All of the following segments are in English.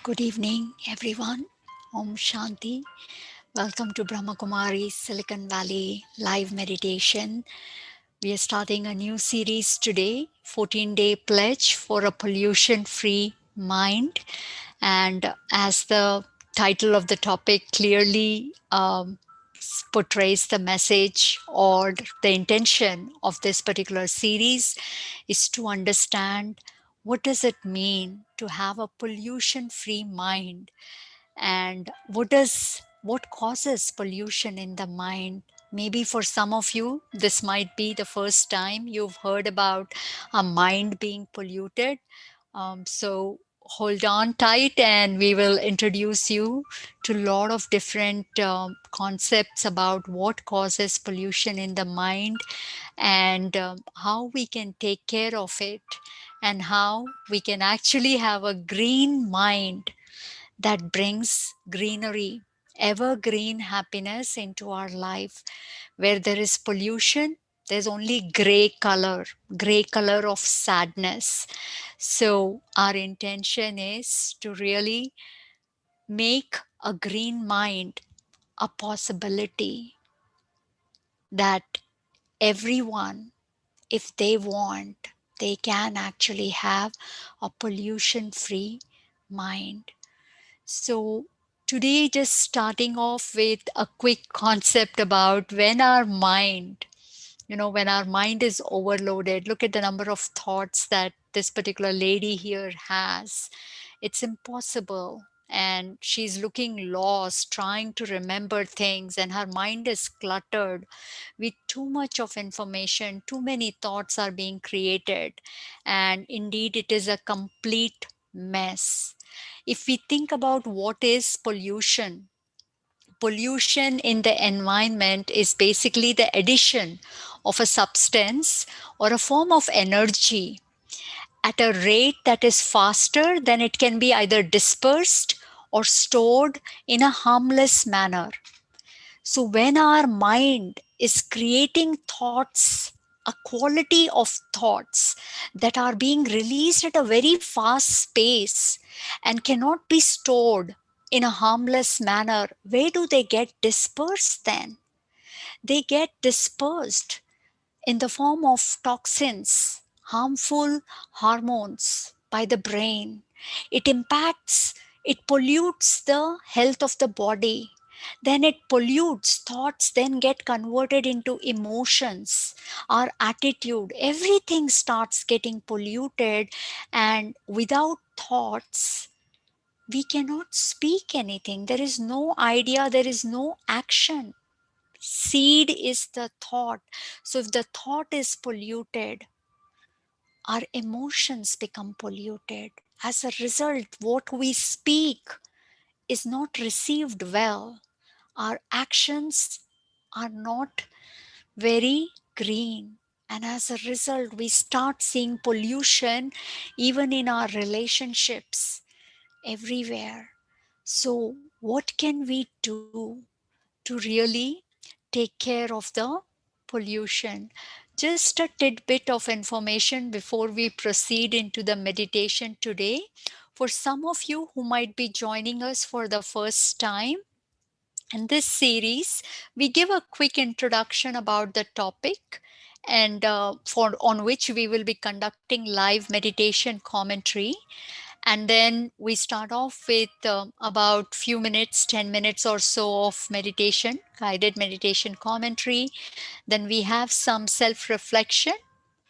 Good evening, everyone. Om Shanti. Welcome to Brahma Kumaris Silicon Valley live meditation. We are starting a new series today, 14-day pledge for a pollution-free mind. And as the title of the topic clearly portrays, the message or the intention of this particular series is to understand what does it mean to have a pollution free mind, and what causes pollution in the mind. Maybe for some of you this might be the first time you've heard about a mind being polluted. So hold on tight and we will introduce you to a lot of different concepts about what causes pollution in the mind, and how we can take care of it, and how we can actually have a green mind that brings greenery, evergreen happiness into our life. Where there is pollution, there's only gray color of sadness. So our intention is to really make a green mind a possibility, that everyone, if they want, they can actually have a pollution free mind. So today, just starting off with a quick concept about when our mind is overloaded. Look at the number of thoughts that this particular lady here has. It's impossible. And she's looking lost, trying to remember things, and her mind is cluttered with too much of information. Too many thoughts are being created. And indeed, it is a complete mess. If we think about what is pollution, pollution in the environment is basically the addition of a substance or a form of energy at a rate that is faster than it can be either dispersed or stored in a harmless manner. So, when our mind is creating thoughts, a quality of thoughts that are being released at a very fast pace and cannot be stored in a harmless manner, where do they get dispersed then? They get dispersed in the form of toxins, harmful hormones by the brain. It impacts, it pollutes the health of the body. Then it pollutes thoughts, then get converted into emotions, our attitude. Everything starts getting polluted, and without thoughts, we cannot speak anything. There is no idea, there is no action. Seed is the thought. So if the thought is polluted, our emotions become polluted. As a result, what we speak is not received well. Our actions are not very green. And as a result, we start seeing pollution even in our relationships everywhere. So, what can we do to really take care of the pollution? Just a tidbit of information before we proceed into the meditation today. For some of you who might be joining us for the first time, in this series, we give a quick introduction about the topic, and for on which we will be conducting live meditation commentary. And then we start off with about few minutes, 10 minutes or so of meditation, guided meditation commentary. Then we have some self reflection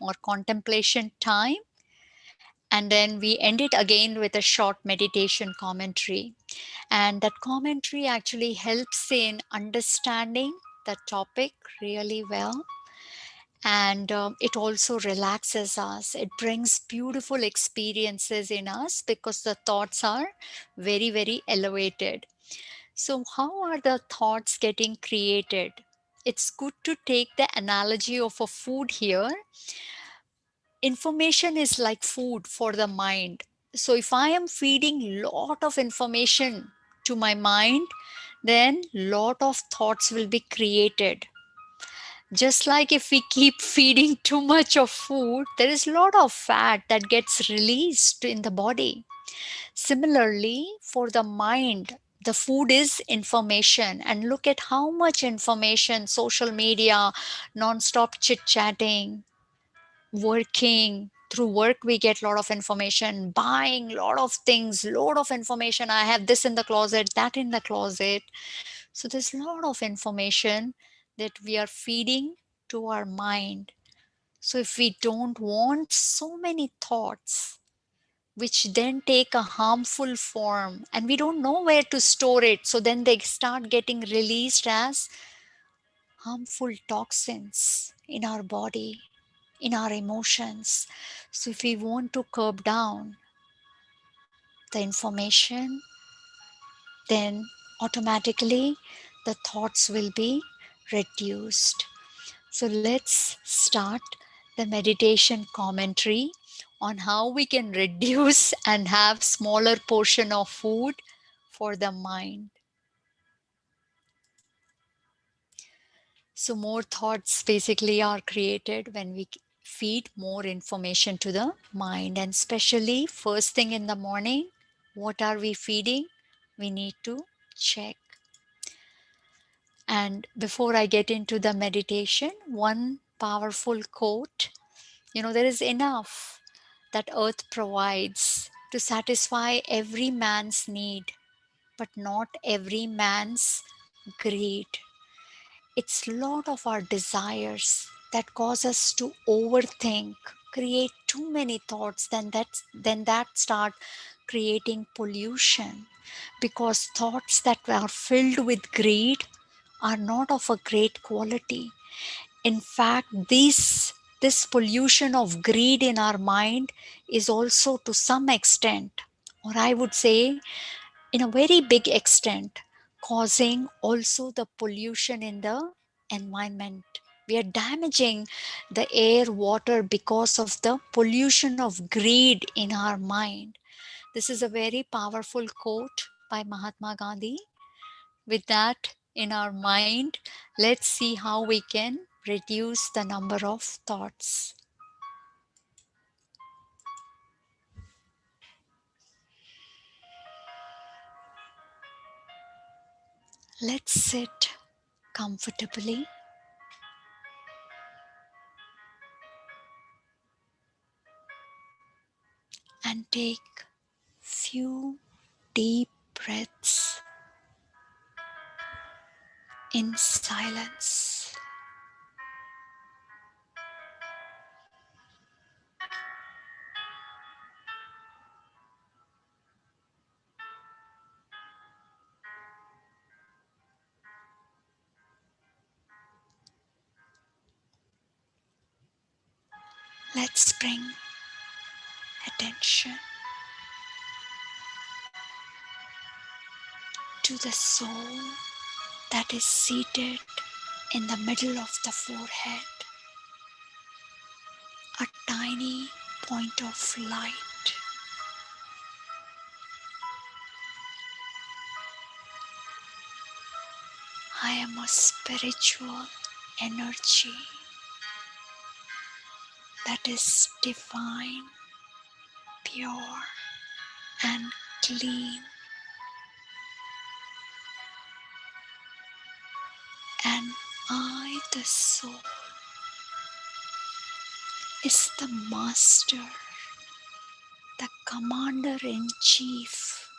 or contemplation time, and then we end it again with a short meditation commentary. And that commentary actually helps in understanding the topic really well, and it also relaxes us. It brings beautiful experiences in us because the thoughts are very, very elevated. So, how are the thoughts getting created? It's good to take the analogy of a food here. Information is like food for the mind. So, if I am feeding lot of information to my mind, then lot of thoughts will be created. Just like if we keep feeding too much of food, there is a lot of fat that gets released in the body. Similarly, for the mind, the food is information. And look at how much information, social media, non-stop chit-chatting, working. Through work, we get a lot of information, buying a lot of things, lot of information. I have this in the closet, that in the closet. So there's a lot of information that we are feeding to our mind. So if we don't want so many thoughts, which then take a harmful form and we don't know where to store it, so then they start getting released as harmful toxins in our body, in our emotions. So if we want to curb down the information, then automatically the thoughts will be reduced. So let's start the meditation commentary on how we can reduce and have smaller portion of food for the mind. So more thoughts basically are created when we feed more information to the mind, and especially first thing in the morning, what are we feeding? We need to check. And before I get into the meditation, one powerful quote. There is enough that earth provides to satisfy every man's need, but not every man's greed. It's a lot of our desires that cause us to overthink, create too many thoughts, then that start creating pollution, because thoughts that are filled with greed are not of a great quality. In fact, this pollution of greed in our mind is also to some extent, or I would say in a very big extent, causing also the pollution in the environment. We are damaging the air, water because of the pollution of greed in our mind. This is a very powerful quote by Mahatma Gandhi. With that in our mind, let's see how we can reduce the number of thoughts. Let's sit comfortably and take few deep breaths in silence. Let's bring attention to the soul that is seated in the middle of the forehead, a tiny point of light. I am a spiritual energy that is divine, pure, and clean. And I, the soul, is the master, the commander in chief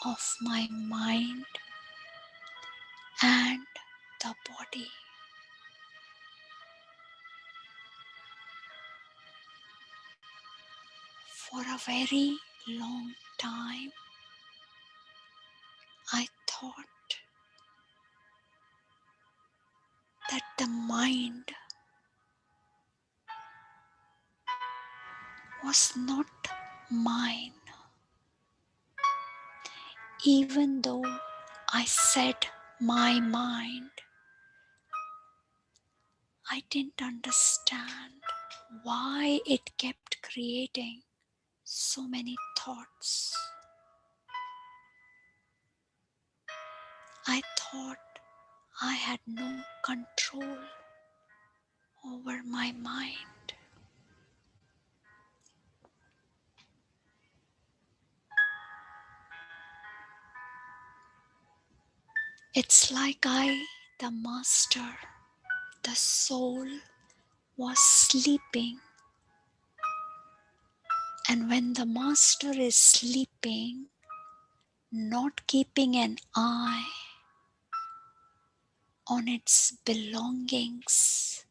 of my mind and the body. For a very long time, I thought that the mind was not mine, even though I said my mind. I didn't understand why it kept creating so many thoughts. I thought I had no control over my mind. It's like I, the master, the soul, was sleeping. And when the master is sleeping, not keeping an eye on its belongings,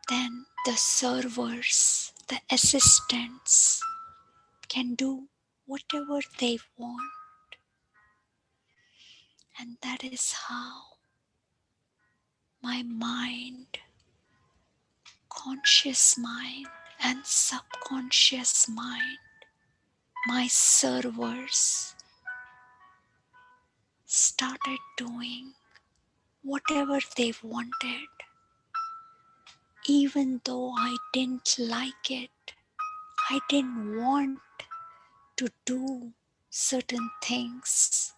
then the servers, the assistants can do whatever they want. And that is how my mind, conscious mind and subconscious mind, my servers, started doing whatever they wanted, even though I didn't like it. I didn't want to do certain things.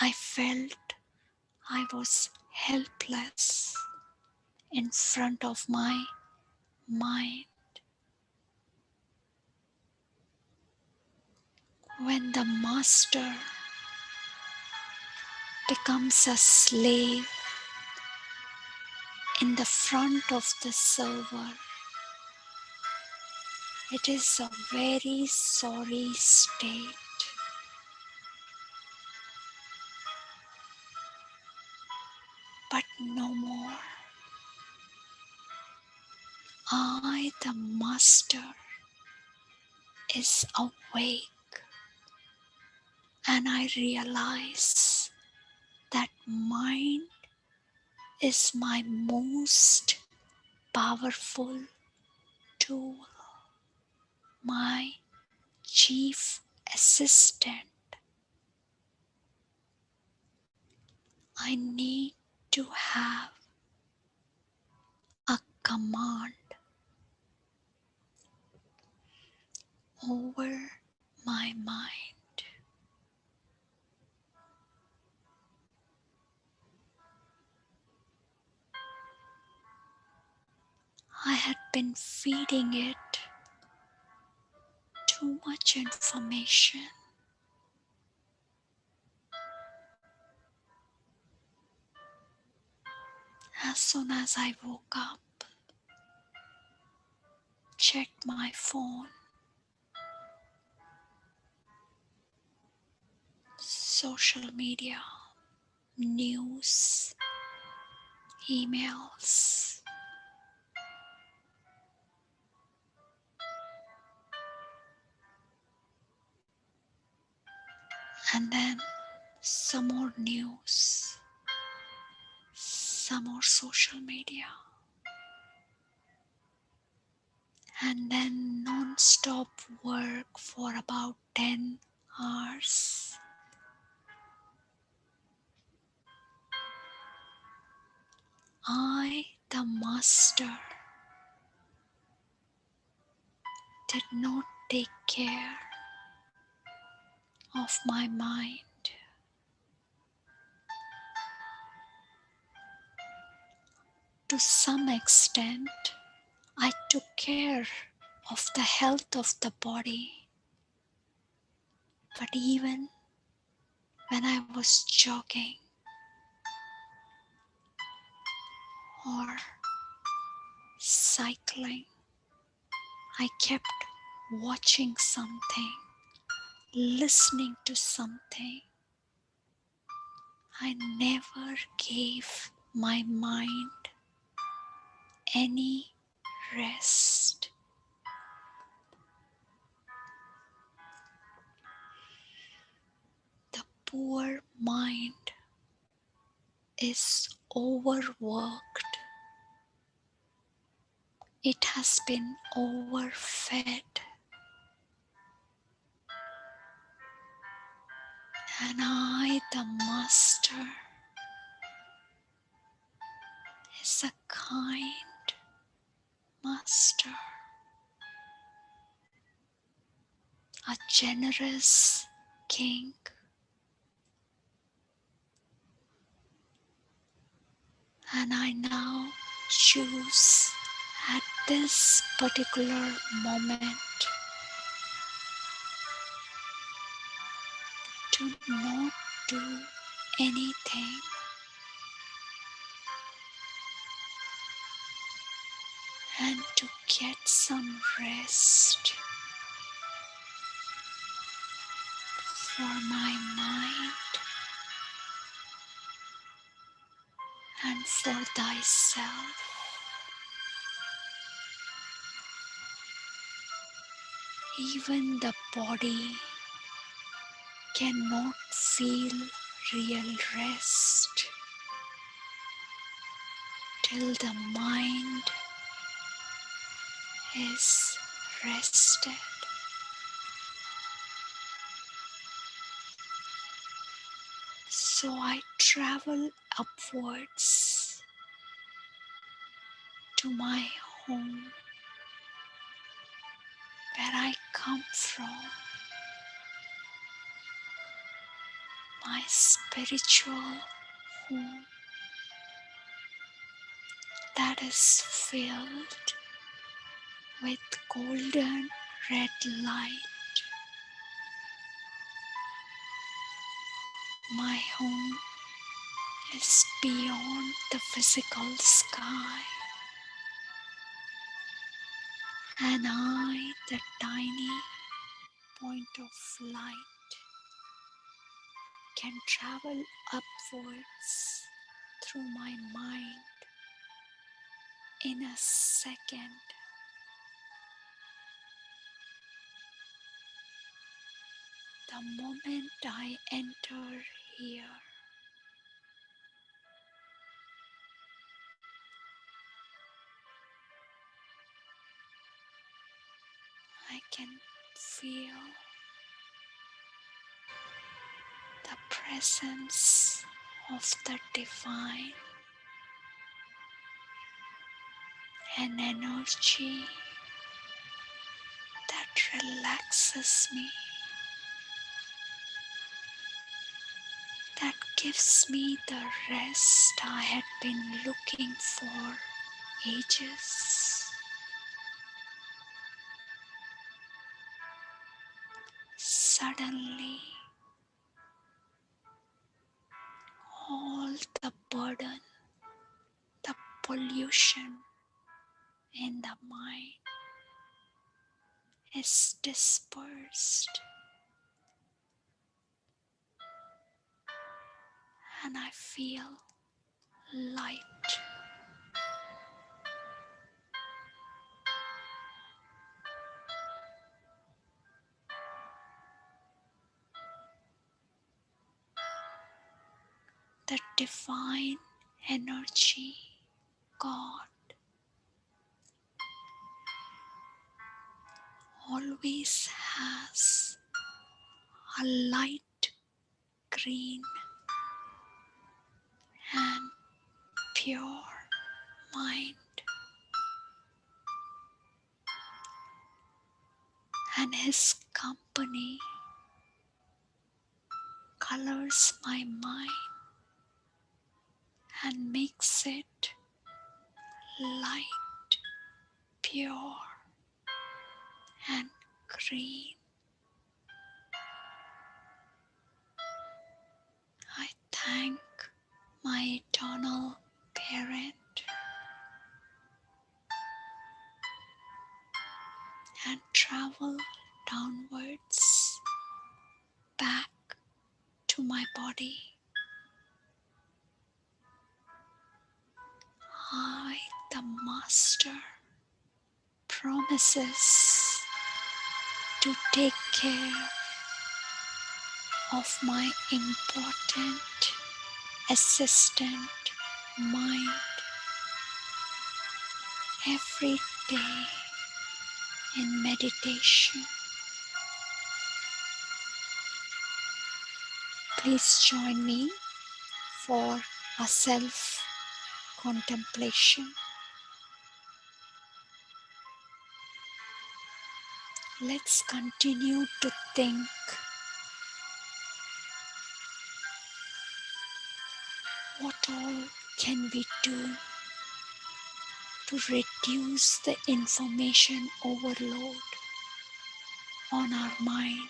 I felt I was helpless in front of my mind. When the master becomes a slave in the front of the server, it is a very sorry state. But no more. I, the master, is awake, and I realize that mind is my most powerful tool, my chief assistant. I need to have a command over my mind. I had been feeding it too much information. As soon as I woke up, checked my phone, social media, news, emails, and then some more news, some more social media, and then non-stop work for about 10 hours. I, the master, did not take care of my mind. To some extent, I took care of the health of the body. But even when I was jogging or cycling, I kept watching something, listening to something. I never gave my mind any rest. The poor mind is overworked. It has been overfed. And I, the master, is a kind master, a generous king. And I now choose at this particular moment to not do anything and to get some rest for my mind and for thyself. Even the body cannot feel real rest till the mind is rested. So I travel upwards to my home where I come from, my spiritual home that is filled with golden red light. My home is beyond the physical sky, and I, the tiny point of light, can travel upwards through my mind in a second. The moment I enter here, I can feel the presence of the divine, an energy that relaxes me, that gives me the rest I had been looking for ages. Suddenly, all the burden, the pollution in the mind is dispersed, and I feel light. The divine energy, God, always has a light green and pure mind, and His company colors my mind and makes it light, pure and green. I thank my eternal parent and travel downwards back to my body. I, the Master, promises to take care of my important assistant mind every day in meditation. Please join me for a self-contemplation. Let's continue to think what all can we do to reduce the information overload on our mind.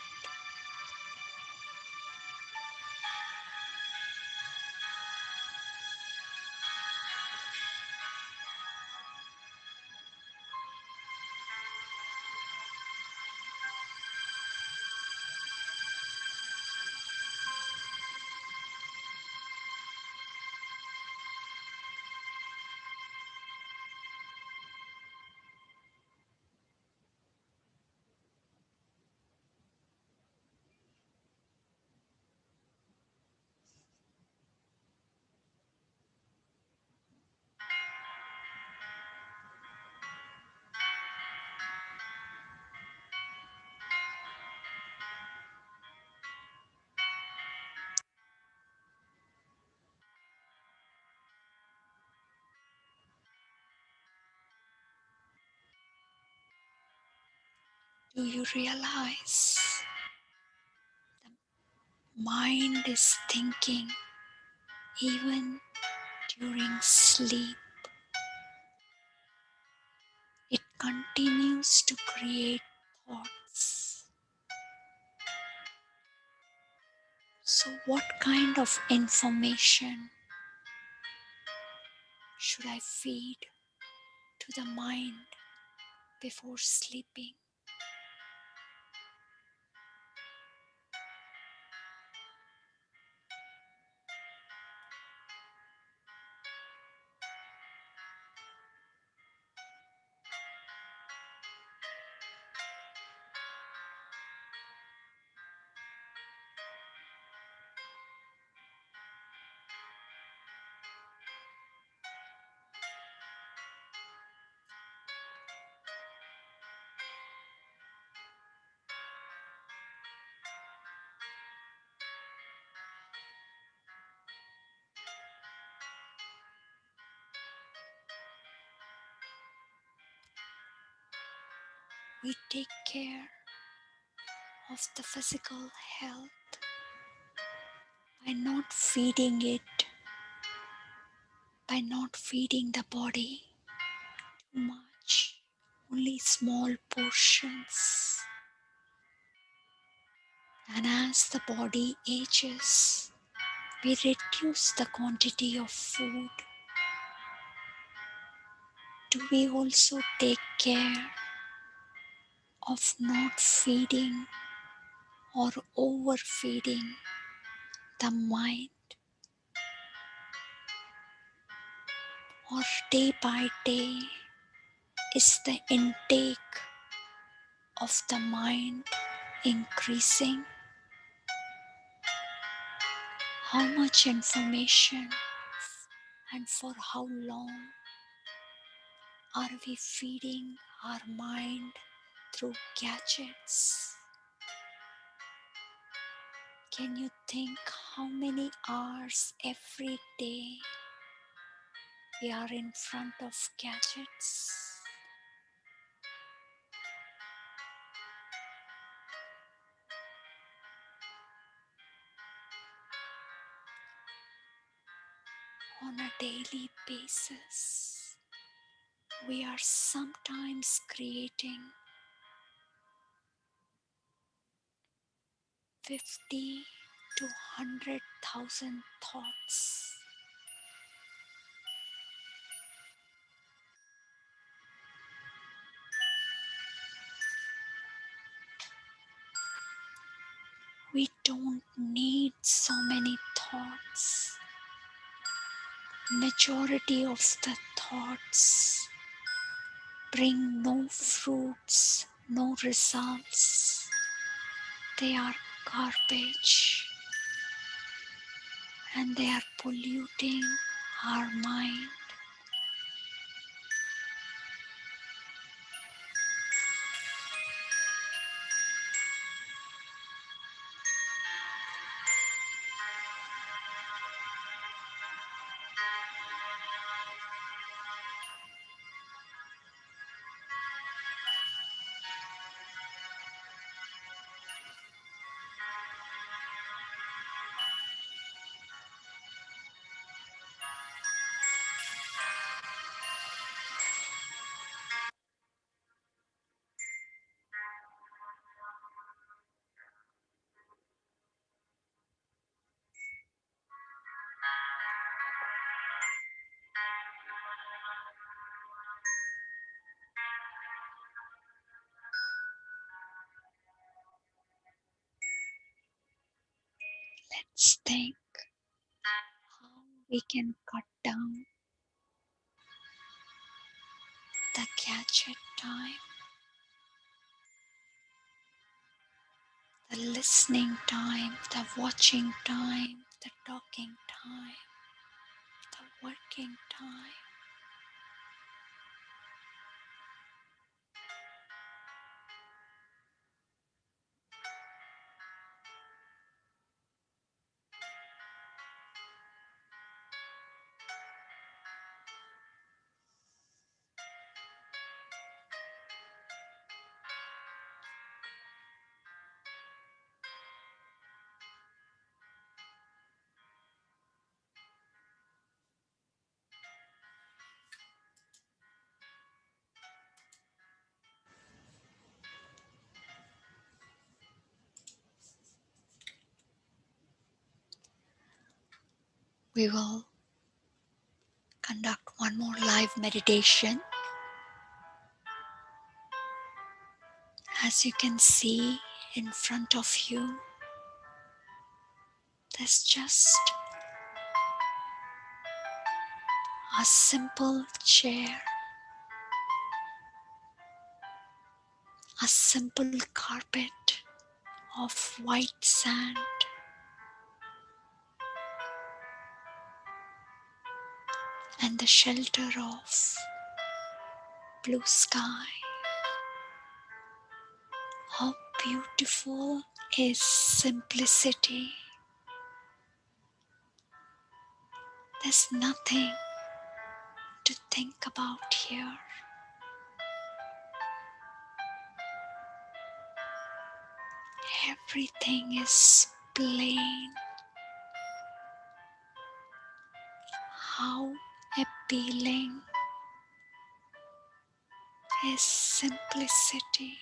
Do you realize the mind is thinking even during sleep? It continues to create thoughts. So, what kind of information should I feed to the mind before sleeping? We take care of the physical health by not feeding it, by not feeding the body too much, only small portions. And as the body ages, we reduce the quantity of food. Do we also take care of not feeding or overfeeding the mind? Or day by day, is the intake of the mind increasing? How much information and for how long are we feeding our mind through gadgets? Can you think how many hours every day we are in front of gadgets? On a daily basis, we are sometimes creating 50 to 100,000 thoughts. We don't need so many thoughts. Majority of the thoughts bring no fruits, no results. They are garbage and they are polluting our mind. Let's think how we can cut down the gadget time, the listening time, the watching time, the talking time, the working time. We will conduct one more live meditation. As you can see in front of you, there's just a simple chair, a simple carpet of white sand, and the shelter of blue sky. How beautiful is simplicity. There's nothing to think about here. Everything is plain. How appealing is simplicity.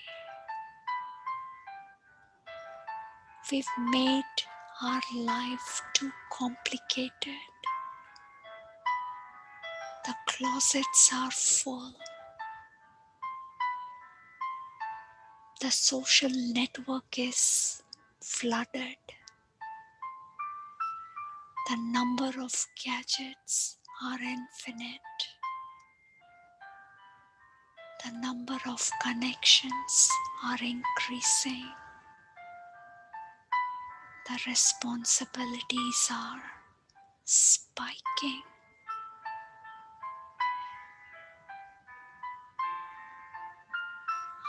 We've made our life too complicated. The closets are full. The social network is flooded. The number of gadgets are infinite. The number of connections are increasing. The responsibilities are spiking.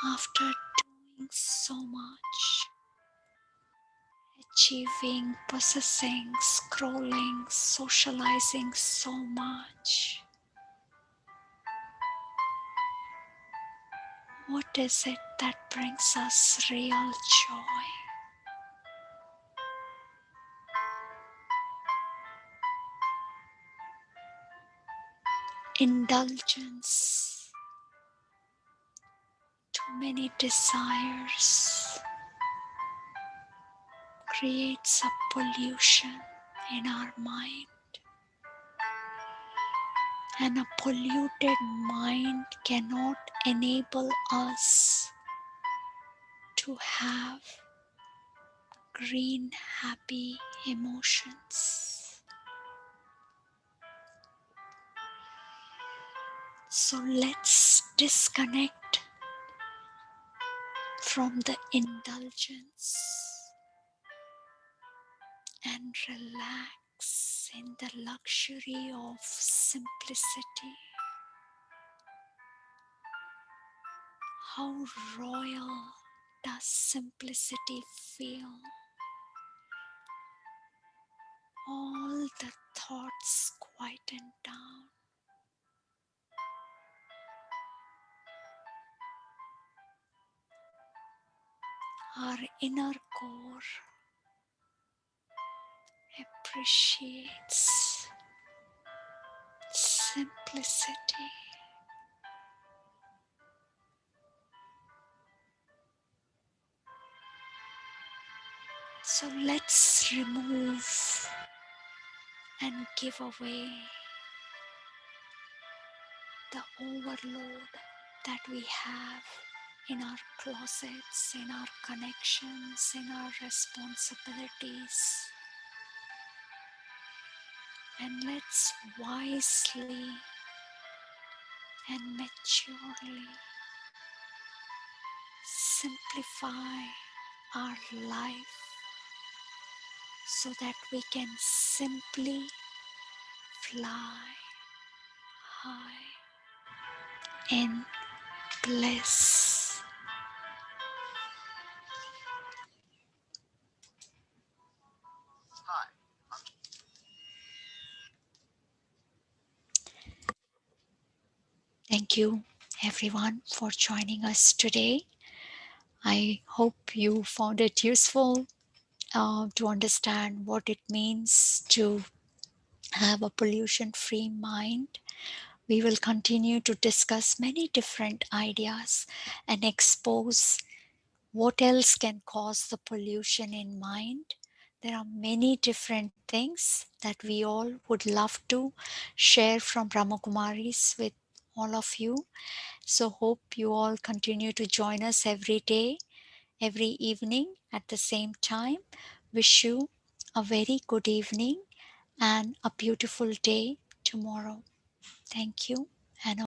After doing so much, achieving, possessing, scrolling, socializing so much, what is it that brings us real joy? Indulgence, too many desires creates a pollution in our mind, and a polluted mind cannot enable us to have green, happy emotions. So let's disconnect from the indulgence and relax in the luxury of simplicity. How royal does simplicity feel? All the thoughts quieten down. Our inner core appreciates simplicity. So let's remove and give away the overload that we have in our closets, in our connections, in our responsibilities. And let's wisely and maturely simplify our life so that we can simply fly high in bliss. Thank you, everyone, for joining us today. I hope you found it useful to understand what it means to have a pollution free mind. We will continue to discuss many different ideas and expose what else can cause the pollution in mind. There are many different things that we all would love to share from Brahma Kumaris with all of you. So, hope you all continue to join us every day, every evening at the same time. Wish you a very good evening and a beautiful day tomorrow. Thank you and